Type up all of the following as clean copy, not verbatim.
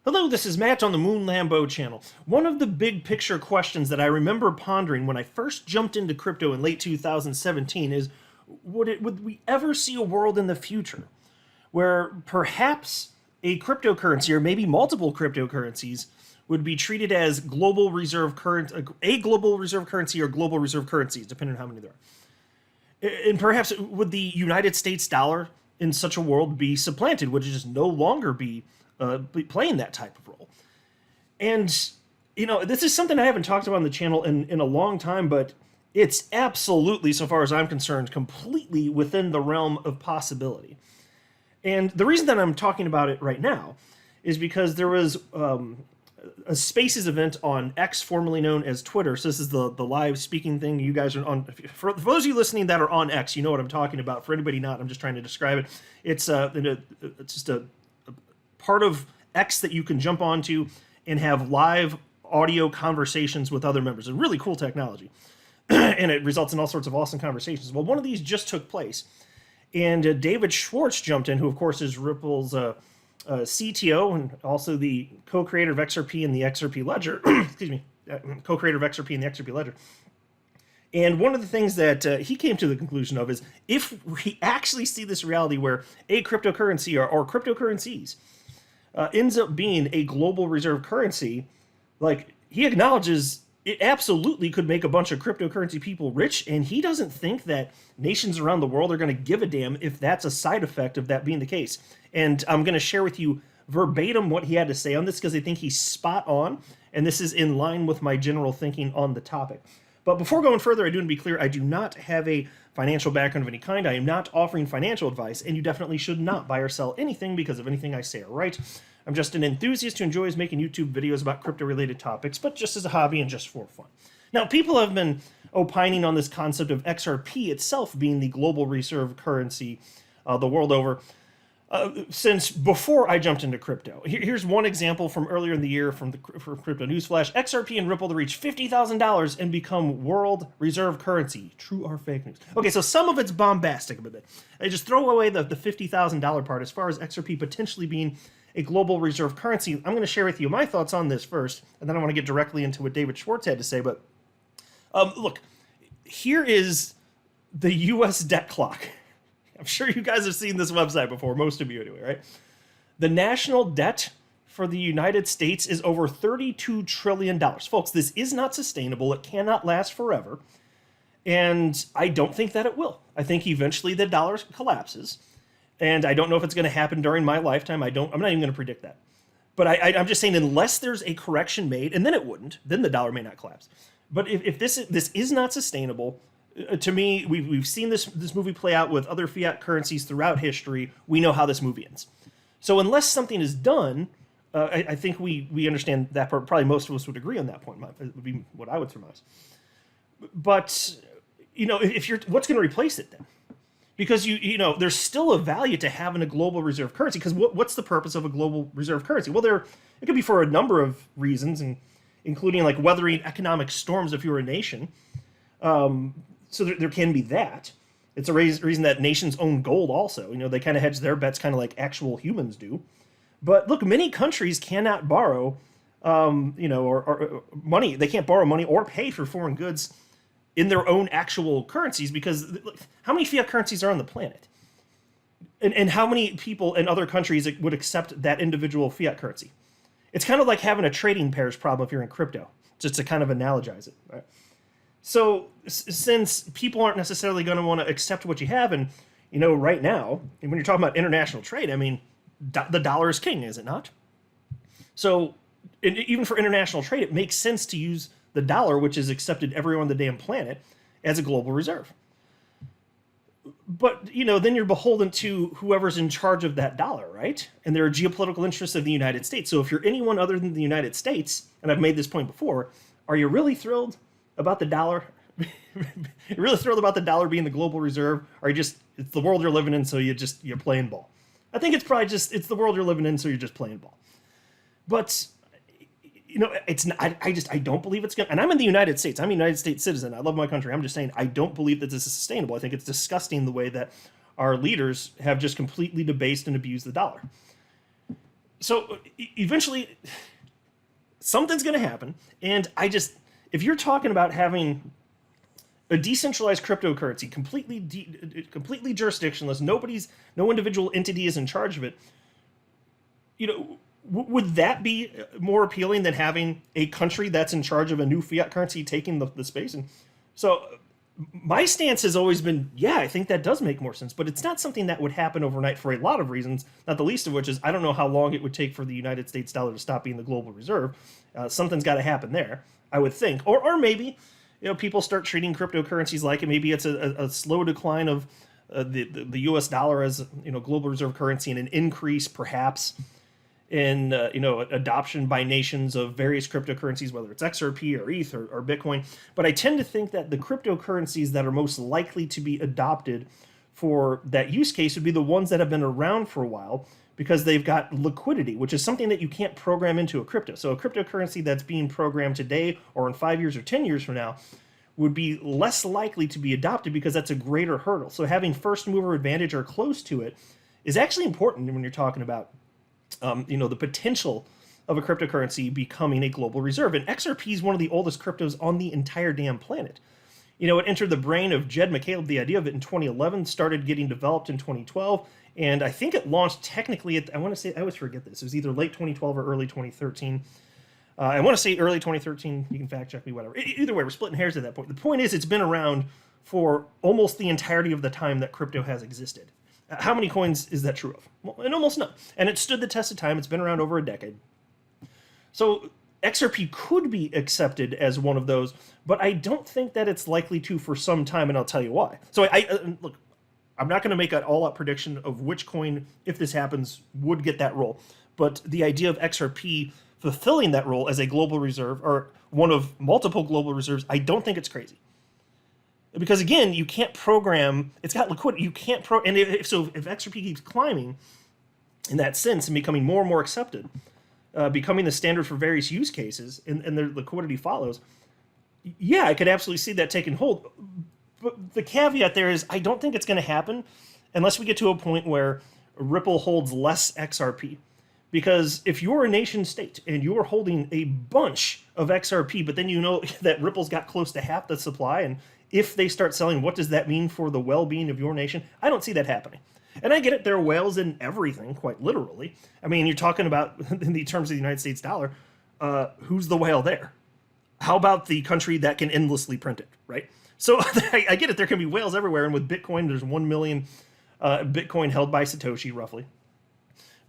Hello, this is Matt on the Moon Lambo channel. One of the big picture questions that I remember pondering when I first jumped into crypto in late 2017 is, would we ever see a world in the future where perhaps a cryptocurrency or maybe multiple cryptocurrencies would be treated as global reserve current, a global reserve currency or global reserve currencies, depending on how many there are. And perhaps would the United States dollar in such a world be supplanted? Would it just no longer be playing that type of role? And, this is something I haven't talked about on the channel in a long time, but it's absolutely, so far as I'm concerned, completely within the realm of possibility. And the reason that I'm talking about it right now is because there was a Spaces event on X, formerly known as Twitter. So this is the live speaking thing. You guys are on. For those of you listening that are on X, you know what I'm talking about. For anybody not, I'm just trying to describe it. It's just a part of X that you can jump onto and have live audio conversations with other members. It's really cool technology, and it results in all sorts of awesome conversations. Well, one of these just took place, and David Schwartz jumped in, who of course is Ripple's CTO and also the co-creator of XRP and the XRP Ledger. Excuse me, co-creator of XRP and the XRP Ledger. And one of the things that he came to the conclusion of is if we actually see this reality where a cryptocurrency or cryptocurrencies ends up being a global reserve currency, like he acknowledges it absolutely could make a bunch of cryptocurrency people rich, and he doesn't think that nations around the world are going to give a damn if that's a side effect of that being the case. And I'm going to share with you verbatim what he had to say on this because I think he's spot on, and this is in line with my general thinking on the topic. But before going further, I do want to be clear, I do not have a financial background of any kind. I am not offering financial advice, and you definitely should not buy or sell anything because of anything I say or write. I'm just an enthusiast who enjoys making YouTube videos about crypto-related topics, but just as a hobby and just for fun. Now, people have been opining on this concept of XRP itself being the global reserve currency the world over since before I jumped into crypto. Here's one example from earlier in the year from Crypto Newsflash. XRP and Ripple to reach $50,000 and become world reserve currency. True or fake news? Okay, so some of it's bombastic a bit. I just throw away the $50,000 part as far as XRP potentially being a global reserve currency. I'm going to share with you my thoughts on this first, and then I want to get directly into what David Schwartz had to say. But look, here is the U.S. debt clock. I'm sure you guys have seen this website before, most of you anyway, right? The national debt for the United States is over $32 trillion. Folks, this is not sustainable. It cannot last forever. And I don't think that it will. I think eventually the dollar collapses. And I don't know if it's going to happen during my lifetime. I'm not even going to predict that. But I'm just saying, unless there's a correction made, and then it wouldn't, then the dollar may not collapse. But if this is not sustainable, to me, we've seen this movie play out with other fiat currencies throughout history. We know how this movie ends. So unless something is done, I think we understand that part. Probably most of us would agree on that point. It would be what I would surmise. But if you're, what's going to replace it then? Because there's still a value to having a global reserve currency. Because what's the purpose of a global reserve currency? Well, it could be for a number of reasons, and including like weathering economic storms if you're a nation. So there can be that. It's a reason that nations own gold also. They kind of hedge their bets kind of like actual humans do. But look, many countries cannot borrow, or money. They can't borrow money or pay for foreign goods in their own actual currencies because how many fiat currencies are on the planet? And how many people in other countries would accept that individual fiat currency? It's kind of like having a trading pairs problem if you're in crypto, just to kind of analogize it, right? So since people aren't necessarily going to want to accept what you have, and right now, and when you're talking about international trade, I mean, the dollar is king, is it not? So even for international trade, it makes sense to use the dollar, which is accepted everywhere on the damn planet, as a global reserve. But, then you're beholden to whoever's in charge of that dollar, right? And there are geopolitical interests of the United States. So if you're anyone other than the United States, and I've made this point before, are you really thrilled about the dollar? You're really thrilled about the dollar being the global reserve? Or it's the world you're living in, so you're playing ball? I think it's probably it's the world you're living in, so you're just playing ball. But it's not, I don't believe it's going to, and I'm in the United States. I'm a United States citizen. I love my country. I'm just saying, I don't believe that this is sustainable. I think it's disgusting the way that our leaders have just completely debased and abused the dollar. So eventually, something's going to happen. And if you're talking about having a decentralized cryptocurrency, completely jurisdictionless, no individual entity is in charge of it, would that be more appealing than having a country that's in charge of a new fiat currency taking the space? And so my stance has always been, yeah, I think that does make more sense, but it's not something that would happen overnight for a lot of reasons, not the least of which is I don't know how long it would take for the United States dollar to stop being the global reserve. Something's got to happen there, I would think. Or maybe people start treating cryptocurrencies like it. Maybe it's a slow decline of the U.S. dollar as global reserve currency and an increase perhaps in adoption by nations of various cryptocurrencies, whether it's XRP or ETH or Bitcoin. But I tend to think that the cryptocurrencies that are most likely to be adopted for that use case would be the ones that have been around for a while because they've got liquidity, which is something that you can't program into a crypto. So a cryptocurrency that's being programmed today or in 5 years or 10 years from now would be less likely to be adopted because that's a greater hurdle. So having first mover advantage or close to it is actually important when you're talking about the potential of a cryptocurrency becoming a global reserve. And XRP is one of the oldest cryptos on the entire damn planet. It entered the brain of Jed McCaleb. The idea of it in 2011 started getting developed in 2012. And I think it launched technically I always forget this. It was either late 2012 or early 2013. I want to say early 2013. You can fact check me, whatever. Either way, we're splitting hairs at that point. The point is it's been around for almost the entirety of the time that crypto has existed. How many coins is that true of? Well, and almost none. And it stood the test of time. It's been around over a decade. So XRP could be accepted as one of those, but I don't think that it's likely to for some time, and I'll tell you why. So look, I'm not going to make an all-out prediction of which coin, if this happens, would get that role. But the idea of XRP fulfilling that role as a global reserve, or one of multiple global reserves, I don't think it's crazy. Because again, you can't program. It's got liquidity. You can't and if XRP keeps climbing, in that sense, and becoming more and more accepted, becoming the standard for various use cases, and their liquidity follows. Yeah, I could absolutely see that taking hold. But the caveat there is, I don't think it's going to happen unless we get to a point where Ripple holds less XRP. Because if you're a nation state and you're holding a bunch of XRP, but then that Ripple's got close to half the supply, and if they start selling, what does that mean for the well-being of your nation? I don't see that happening. And I get it, there are whales in everything, quite literally. I mean, you're talking about, in the terms of the United States dollar, who's the whale there? How about the country that can endlessly print it, right? So I get it, there can be whales everywhere, and with Bitcoin, there's 1 million Bitcoin held by Satoshi, roughly.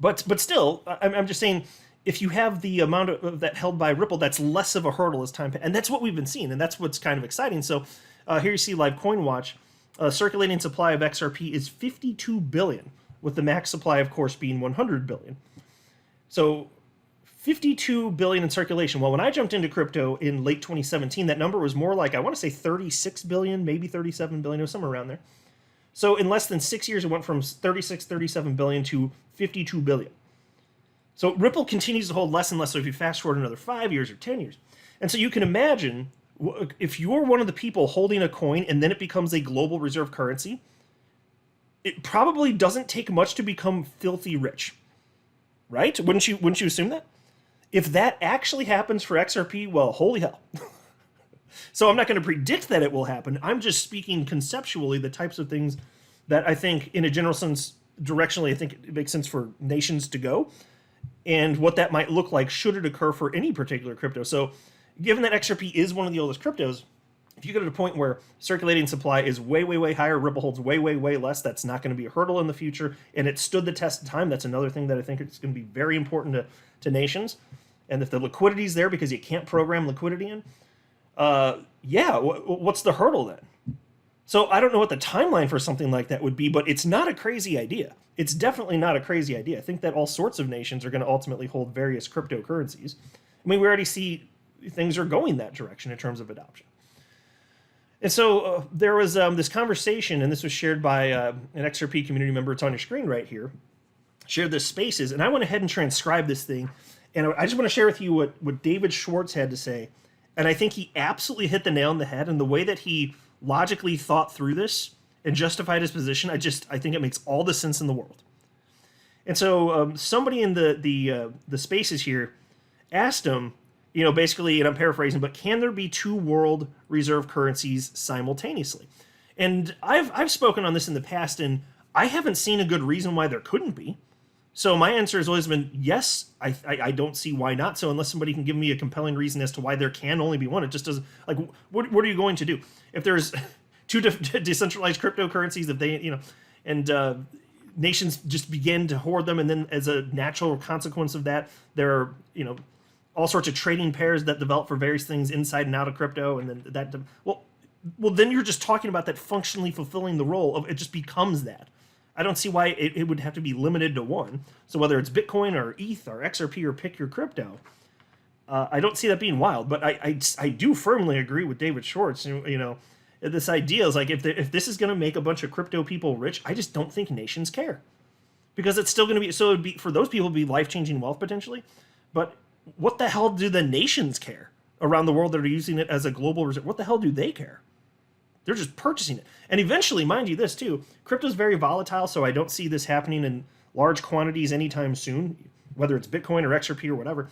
But still, I'm just saying, if you have the amount of that held by Ripple, that's less of a hurdle as time, and that's what we've been seeing, and that's what's kind of exciting. So here you see Live Coin Watch. Circulating supply of XRP is 52 billion, with the max supply, of course, being 100 billion. So 52 billion in circulation. Well, when I jumped into crypto in late 2017, that number was more like, I want to say 36 billion, maybe 37 billion, it was somewhere around there. So in less than 6 years, it went from 37 billion to 52 billion. So Ripple continues to hold less and less. So if you fast forward another 5 years or 10 years, and so you can imagine, if you're one of the people holding a coin and then it becomes a global reserve currency, it probably doesn't take much to become filthy rich, right? Wouldn't you assume that? If that actually happens for XRP, well, holy hell. So I'm not going to predict that it will happen. I'm just speaking conceptually the types of things that I think, in a general sense, directionally, I think it makes sense for nations to go, and what that might look like should it occur for any particular crypto. So given that XRP is one of the oldest cryptos, if you get to a point where circulating supply is way, way, way higher, Ripple holds way, way, way less, that's not going to be a hurdle in the future, and it stood the test of time. That's another thing that I think is going to be very important to nations. And if the liquidity is there because you can't program liquidity in, what's the hurdle then? So I don't know what the timeline for something like that would be, but it's not a crazy idea. It's definitely not a crazy idea. I think that all sorts of nations are going to ultimately hold various cryptocurrencies. I mean, we already see things are going that direction in terms of adoption. And so there was this conversation, and this was shared by an XRP community member. It's on your screen right here. Shared this Spaces, and I went ahead and transcribed this thing. And I just want to share with you what David Schwartz had to say. And I think he absolutely hit the nail on the head. And the way that he logically thought through this and justified his position, I think it makes all the sense in the world. And so somebody in the spaces here asked him, basically, and I'm paraphrasing, but can there be two world reserve currencies simultaneously? And I've spoken on this in the past, and I haven't seen a good reason why there couldn't be. So my answer has always been yes. I don't see why not. So unless somebody can give me a compelling reason as to why there can only be one, it just doesn't. Like, what are you going to do if there's two decentralized cryptocurrencies? If they, and nations just begin to hoard them, and then as a natural consequence of that, there are all sorts of trading pairs that develop for various things inside and out of crypto, and then that well then you're just talking about that functionally fulfilling the role of it just becomes that. I don't see why it would have to be limited to one. So whether it's Bitcoin or ETH or XRP or pick your crypto, I don't see that being wild. But I do firmly agree with David Schwartz. This idea is like if this is going to make a bunch of crypto people rich, I just don't think nations care, because it's still going to be so. It'd be for those people, it'd be life-changing wealth potentially. But what the hell do the nations care around the world that are using it as a global reserve? What the hell do they care? They're just purchasing it. And eventually, mind you this too, crypto is very volatile, so I don't see this happening in large quantities anytime soon, whether it's Bitcoin or XRP or whatever.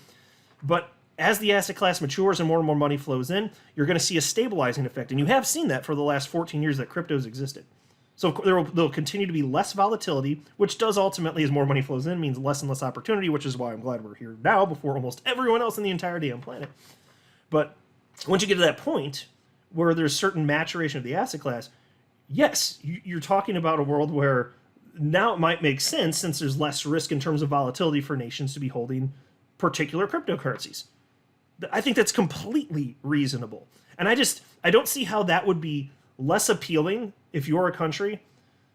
But as the asset class matures and more money flows in, you're going to see a stabilizing effect. And you have seen that for the last 14 years that crypto's existed. So there'll continue to be less volatility, which does ultimately, as more money flows in, means less and less opportunity, which is why I'm glad we're here now before almost everyone else in the entire damn planet. But once you get to that point where there's certain maturation of the asset class, yes, you're talking about a world where now it might make sense, since there's less risk in terms of volatility for nations to be holding particular cryptocurrencies. I think that's completely reasonable. And I don't see how that would be less appealing if you're a country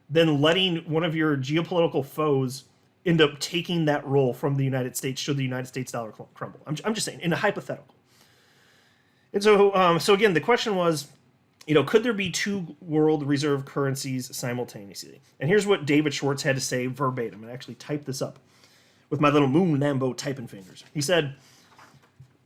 than letting one of your geopolitical foes end up taking that role from the United States should the United States dollar crumble. I'm just saying, in a hypothetical. And so again, the question was, could there be two world reserve currencies simultaneously? And here's what David Schwartz had to say verbatim. I actually typed this up with my little moon Lambo typing fingers. He said,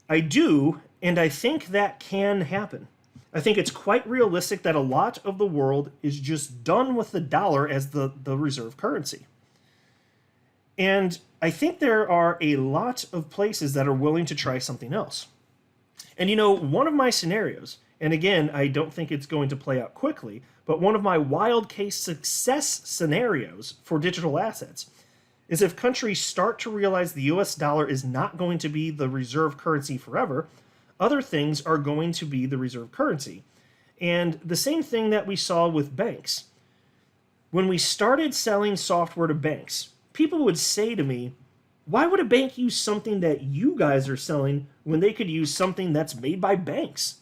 "I do, and I think that can happen. I think it's quite realistic that a lot of the world is just done with the dollar as the reserve currency. And I think there are a lot of places that are willing to try something else. And one of my scenarios, and again, I don't think it's going to play out quickly, but one of my wild case success scenarios for digital assets is if countries start to realize the US dollar is not going to be the reserve currency forever, other things are going to be the reserve currency. And the same thing that we saw with banks. When we started selling software to banks, people would say to me, why would a bank use something that you guys are selling when they could use something that's made by banks?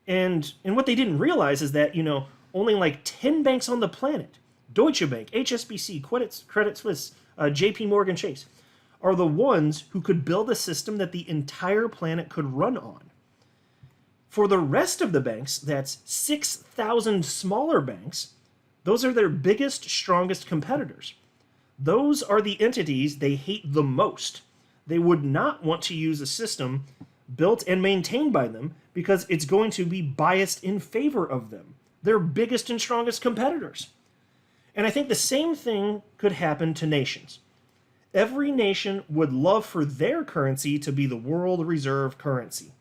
And what they didn't realize is that, only like 10 banks on the planet, Deutsche Bank, HSBC, Credit Suisse, JP Morgan Chase, are the ones who could build a system that the entire planet could run on. For the rest of the banks, that's 6,000 smaller banks, those are their biggest, strongest competitors. Those are the entities they hate the most. They would not want to use a system built and maintained by them because it's going to be biased in favor of them, their biggest and strongest competitors. And I think the same thing could happen to nations. Every nation would love for their currency to be the world reserve currency.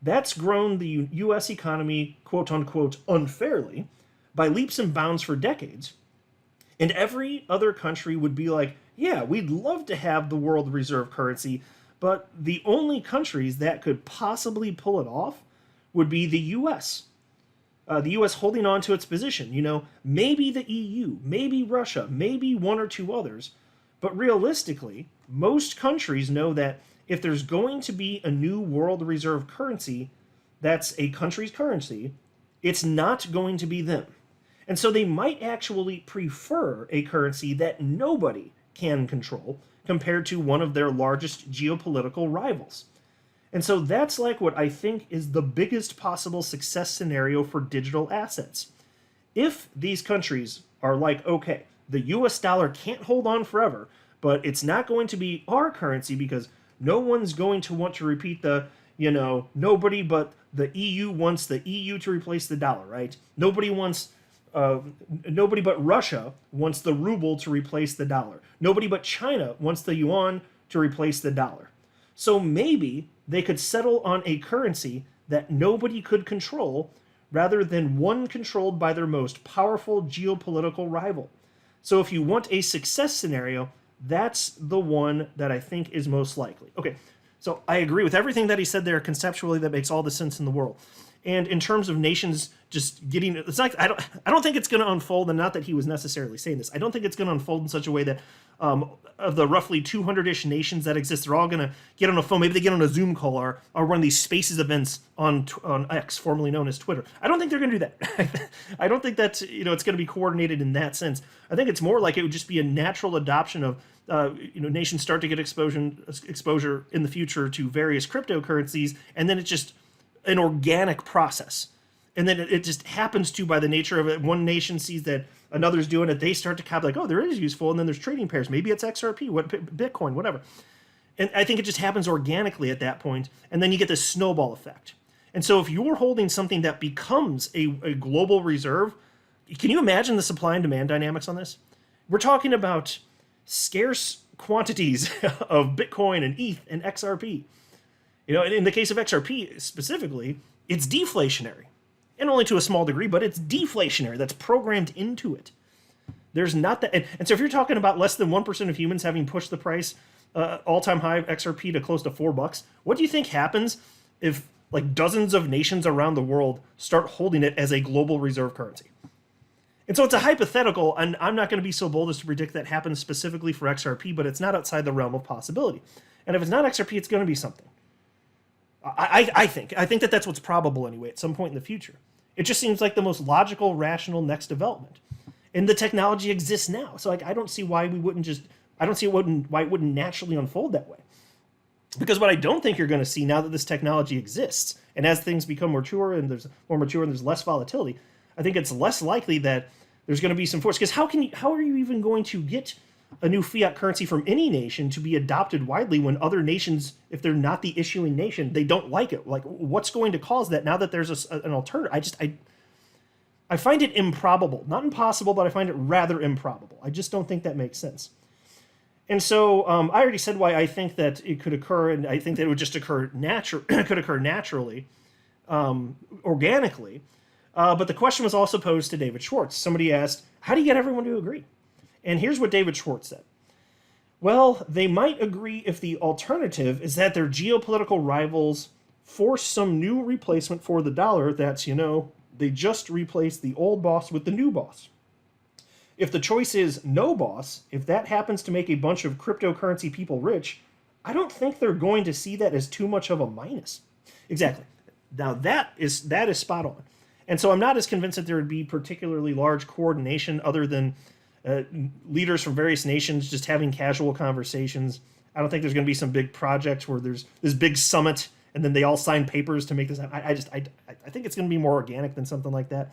That's grown the US economy, quote unquote, unfairly by leaps and bounds for decades. And every other country would be like, yeah, we'd love to have the world reserve currency, but the only countries that could possibly pull it off would be the US. The US holding on to its position. Maybe the EU, maybe Russia, maybe one or two others. But realistically, most countries know that if there's going to be a new world reserve currency that's a country's currency, it's not going to be them. And so they might actually prefer a currency that nobody can control compared to one of their largest geopolitical rivals. And so that's like what I think is the biggest possible success scenario for digital assets. If these countries are like, okay, the US dollar can't hold on forever, but it's not going to be our currency because no one's going to want to repeat nobody but the EU wants the EU to replace the dollar, right? Nobody wants nobody but Russia wants the ruble to replace the dollar. Nobody but China wants the yuan to replace the dollar. So maybe they could settle on a currency that nobody could control rather than one controlled by their most powerful geopolitical rival. So if you want a success scenario, that's the one that I think is most likely. Okay, so I agree with everything that he said there conceptually. That makes all the sense in the world. And in terms of nations just getting, it's like I don't think it's going to unfold, and not that he was necessarily saying this. I don't think it's going to unfold in such a way that of the roughly 200-ish nations that exist, they're all going to get on a phone. Maybe they get on a Zoom call or one of these Spaces events on X, formerly known as Twitter. I don't think they're going to do that. I don't think that's it's going to be coordinated in that sense. I think it's more like it would just be a natural adoption of nations start to get exposure in the future to various cryptocurrencies, and then it's just an organic process. And then it just happens to, by the nature of it, one nation sees that another's doing it, they start to copy, like, oh, there is useful, and then there's trading pairs. Maybe it's XRP, Bitcoin, whatever. And I think it just happens organically at that point, and then you get this snowball effect. And so if you're holding something that becomes a global reserve, can you imagine the supply and demand dynamics on this? We're talking about scarce quantities of Bitcoin and ETH and XRP. In the case of XRP specifically, it's deflationary. And only to a small degree, but it's deflationary. That's programmed into it. There's not that. And so if you're talking about less than 1% of humans having pushed the price all-time high of XRP to close to $4, what do you think happens if like dozens of nations around the world start holding it as a global reserve currency? And so it's a hypothetical, and I'm not going to be so bold as to predict that happens specifically for XRP, but it's not outside the realm of possibility. And if it's not XRP, it's going to be something. I think that that's what's probable anyway at some point in the future. It just seems like the most logical, rational next development. And the technology exists now. So I don't see why we wouldn't just, I don't see why it wouldn't naturally unfold that way. Because what I don't think you're going to see now that this technology exists, and as things become mature and there's less volatility, I think it's less likely that there's going to be some force. Because how are you even going to get a new fiat currency from any nation to be adopted widely when other nations, if they're not the issuing nation, they don't like it? Like, what's going to cause that now that there's an alternative? I find it improbable. Not impossible, but I find it rather improbable. I just don't think that makes sense. And so I already said why I think that it could occur, and I think that it would just occur could occur naturally, organically. But the question was also posed to David Schwartz. Somebody asked, how do you get everyone to agree? And here's what David Schwartz said. Well, they might agree if the alternative is that their geopolitical rivals force some new replacement for the dollar that's, they just replace the old boss with the new boss. If the choice is no boss, if that happens to make a bunch of cryptocurrency people rich, I don't think they're going to see that as too much of a minus. Exactly. Now that is spot on. And so I'm not as convinced that there would be particularly large coordination other than leaders from various nations just having casual conversations. I don't think there's going to be some big project where there's this big summit and then they all sign papers to make this happen. I think it's going to be more organic than something like that.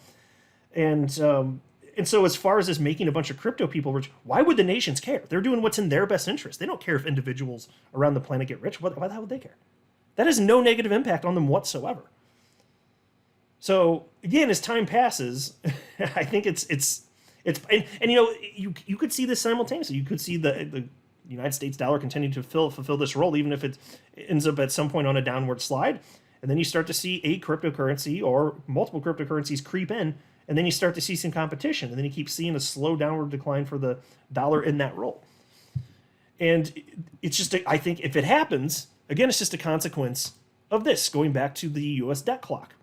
And so as far as this making a bunch of crypto people rich, why would the nations care? They're doing what's in their best interest. They don't care if individuals around the planet get rich. Why the hell would they care? That has no negative impact on them whatsoever. So again, as time passes, I think you could see this simultaneously. You could see the United States dollar continue to fulfill this role, even if it ends up at some point on a downward slide. And then you start to see a cryptocurrency or multiple cryptocurrencies creep in, and then you start to see some competition, and then you keep seeing a slow downward decline for the dollar in that role. And it's just, I think if it happens, again, it's just a consequence of this, going back to the U.S. debt clock.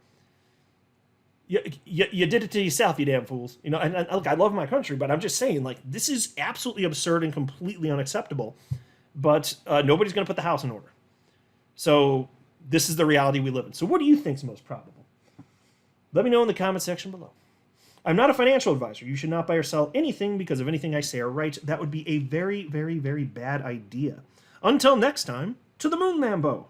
You did it to yourself, you damn fools. And look, I love my country, but I'm just saying, like, this is absolutely absurd and completely unacceptable. But nobody's going to put the house in order. So this is the reality we live in. So what do you think is most probable? Let me know in the comment section below. I'm not a financial advisor. You should not buy or sell anything because of anything I say or write. That would be a very, very, very bad idea. Until next time, to the moon, Lambo.